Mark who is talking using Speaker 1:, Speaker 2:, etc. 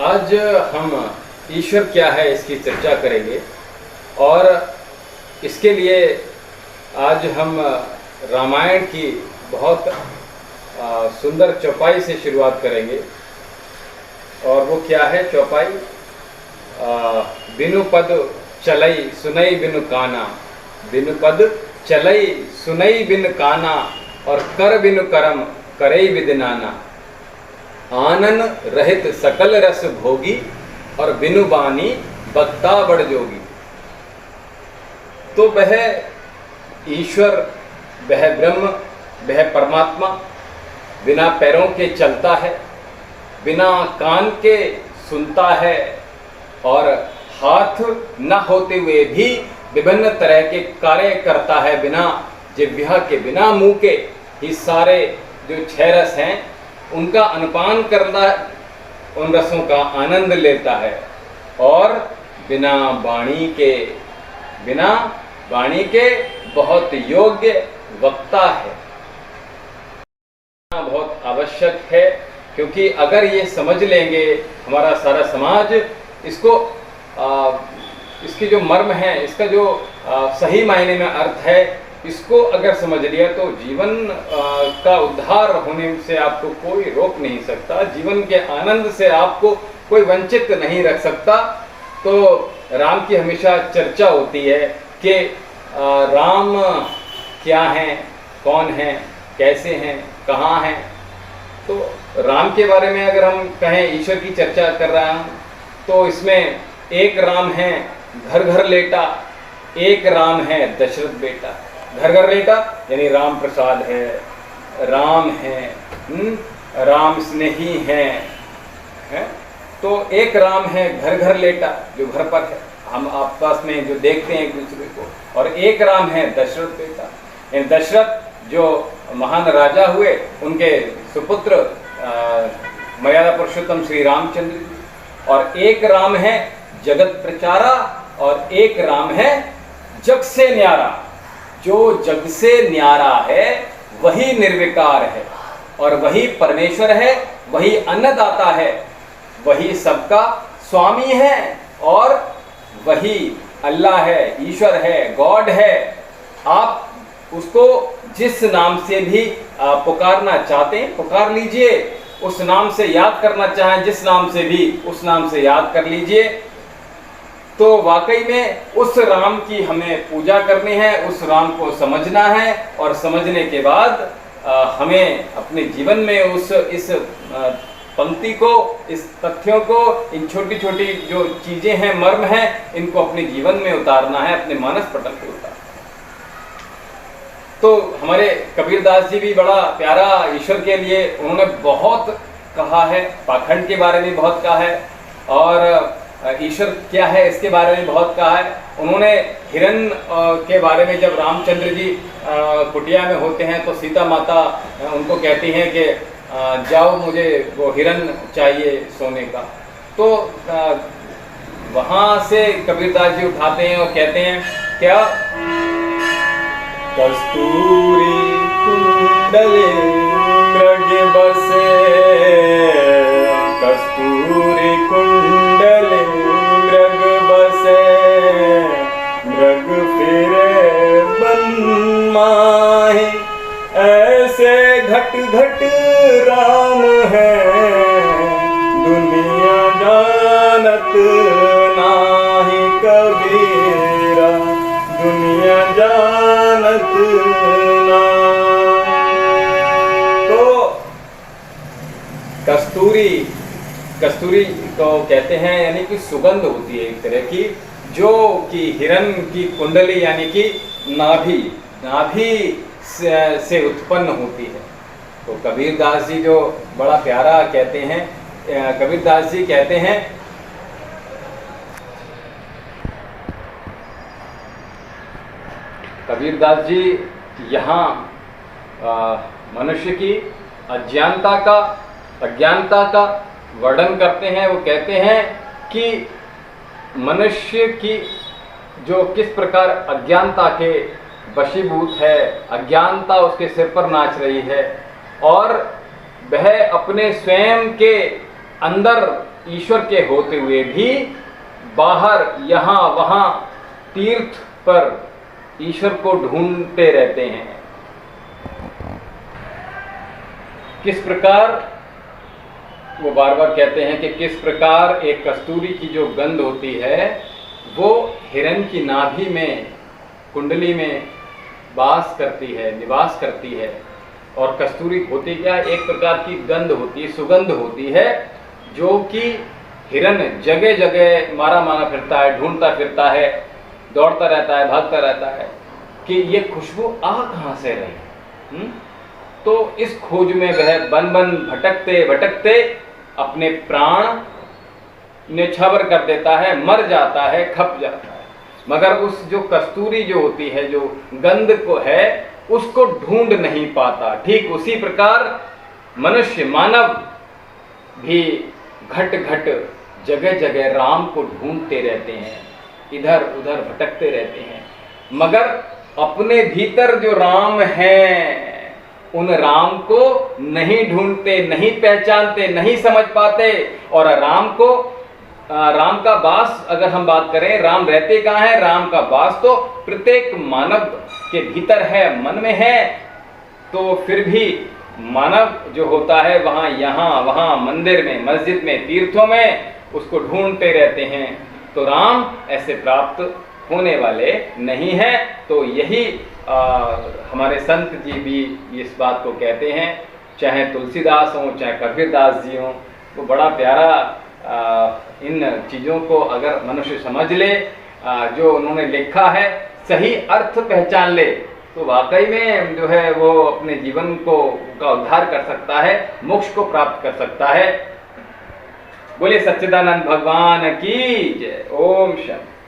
Speaker 1: आज हम ईश्वर क्या है इसकी चर्चा करेंगे और इसके लिए आज हम रामायण की बहुत सुंदर चौपाई से शुरुआत करेंगे। और वो क्या है चौपाई? बिनु पद चलई सुनई बिनु काना, बिनु पद चलई सुनई बिनु काना, और कर बिनु करम करई विदिनाना। आनन रहित सकल रस भोगी, और बिनु बानी बक्ता बड़ जोगी। तो वह ईश्वर, वह ब्रह्म, वह परमात्मा बिना पैरों के चलता है, बिना कान के सुनता है, और हाथ न होते हुए भी विभिन्न तरह के कार्य करता है। बिना जिह्वा के, बिना मुंह के ही सारे जो 6 रस हैं उनका अनुपान करना, उन रसों का आनंद लेता है। और बिना वाणी के बहुत योग्य वक्ता है। बहुत आवश्यक है, क्योंकि अगर ये समझ लेंगे हमारा सारा समाज, इसकी जो मर्म है, इसका जो सही मायने में अर्थ है, इसको अगर समझ लिया तो जीवन का उद्धार होने से आपको कोई रोक नहीं सकता। जीवन के आनंद से आपको कोई वंचित नहीं रख सकता। तो राम की हमेशा चर्चा होती है कि राम क्या हैं, कौन हैं, कैसे हैं, कहाँ हैं। तो राम के बारे में अगर हम कहें, ईश्वर की चर्चा कर रहा हूँ, तो इसमें एक राम है घर घर लेटा, एक राम है दशरथ बेटा। घर घर लेटा यानी राम प्रसाद है, राम है, राम स्नेही है। तो एक राम है घर घर लेटा, जो घर पर है, हम आपस में जो देखते हैं एक दूसरे को। और एक राम है दशरथ बेटा, यानी दशरथ जो महान राजा हुए, उनके सुपुत्र मर्यादा पुरुषोत्तम श्री रामचंद्र जी। और एक राम है जगत प्रचारा, और एक राम है जग से न्यारा। जो जग से न्यारा है वही निर्विकार है, और वही परमेश्वर है, वही अन्नदाता है, वही सबका स्वामी है, और वही अल्लाह है, ईश्वर है, गॉड है। आप उसको जिस नाम से भी पुकारना चाहते हैं पुकार लीजिए, उस नाम से याद करना चाहें जिस नाम से भी, उस नाम से याद कर लीजिए। तो वाकई में उस राम की हमें पूजा करनी है, उस राम को समझना है, और समझने के बाद हमें अपने जीवन में इस पंक्ति को, इस तथ्यों को, इन छोटी छोटी जो चीजें हैं, मर्म हैं, इनको अपने जीवन में उतारना है, अपने मानस पटल पे उतारना। तो हमारे कबीरदास जी भी बड़ा प्यारा ईश्वर के लिए उन्होंने बहुत कहा है, पाखंड के बारे में बहुत कहा है, और ईश्वर क्या है इसके बारे में बहुत कहा है। उन्होंने हिरण के बारे में, जब रामचंद्र जी कुटिया में होते हैं तो सीता माता उनको कहती हैं कि जाओ, मुझे वो हिरण चाहिए सोने का। तो वहाँ से कबीरदास जी उठाते हैं और कहते हैं क्या? कस्तूरी कुंडले मृग बसे, कस्तूरी कुंडले मृग बसे, मृग फिरे बन माही, ऐसे घट घट राम है, दुनिया जानत नाही कबीरा, दुनिया जानत नाही। तो कस्तूरी को कहते हैं, यानी कि सुगंध होती है एक तरह की, जो कि हिरण की कुंडली यानी कि नाभि से उत्पन्न होती है। तो कबीरदास जी जो बड़ा प्यारा कहते हैं, कबीरदास जी कहते हैं, कबीरदास जी यहाँ मनुष्य की अज्ञानता का वर्णन करते हैं। वो कहते हैं कि मनुष्य की जो किस प्रकार अज्ञानता के वशीभूत है, अज्ञानता उसके सिर पर नाच रही है, और वह अपने स्वयं के अंदर ईश्वर के होते हुए भी बाहर यहाँ वहाँ तीर्थ पर ईश्वर को ढूंढते रहते हैं। किस प्रकार, वो बार बार कहते हैं कि किस प्रकार एक कस्तूरी की जो गंध होती है वो हिरण की नाभि में, कुंडली में वास करती है, निवास करती है। और कस्तूरी होती क्या, एक प्रकार की गंध होती है, सुगंध होती है, जो कि हिरण जगह जगह मारा मारा फिरता है, ढूंढता फिरता है, दौड़ता रहता है, भागता रहता है कि ये खुशबू आ कहाँ से रही। तो इस खोज में वह बन बन भटकते भटकते अपने प्राण न्यौछावर कर देता है, मर जाता है, खप जाता है। मगर उस जो कस्तूरी जो होती है, जो गंध को है, उसको ढूंढ नहीं पाता। ठीक उसी प्रकार मनुष्य, मानव भी घट घट जगह जगह राम को ढूंढते रहते हैं, इधर उधर भटकते रहते हैं, मगर अपने भीतर जो राम है उन राम को नहीं ढूंढते, नहीं पहचानते, नहीं समझ पाते। और राम का वास अगर हम बात करें, राम रहते कहाँ है, राम का वास तो प्रत्येक मानव के भीतर है, मन में है। तो फिर भी मानव जो होता है वहाँ यहाँ वहाँ मंदिर में, मस्जिद में, तीर्थों में उसको ढूंढते रहते हैं। तो राम ऐसे प्राप्त होने वाले नहीं है। तो यही हमारे संत जी भी इस बात को कहते हैं, चाहे तुलसीदास हों, चाहे कबीरदास जी हों। वो बड़ा प्यारा इन चीज़ों को अगर मनुष्य समझ ले, जो उन्होंने लिखा है, सही अर्थ पहचान ले, तो वाकई में जो है वो अपने जीवन का उद्धार कर सकता है, मोक्ष को प्राप्त कर सकता है। बोले सच्चिदानंद भगवान की जय। ओम शांति।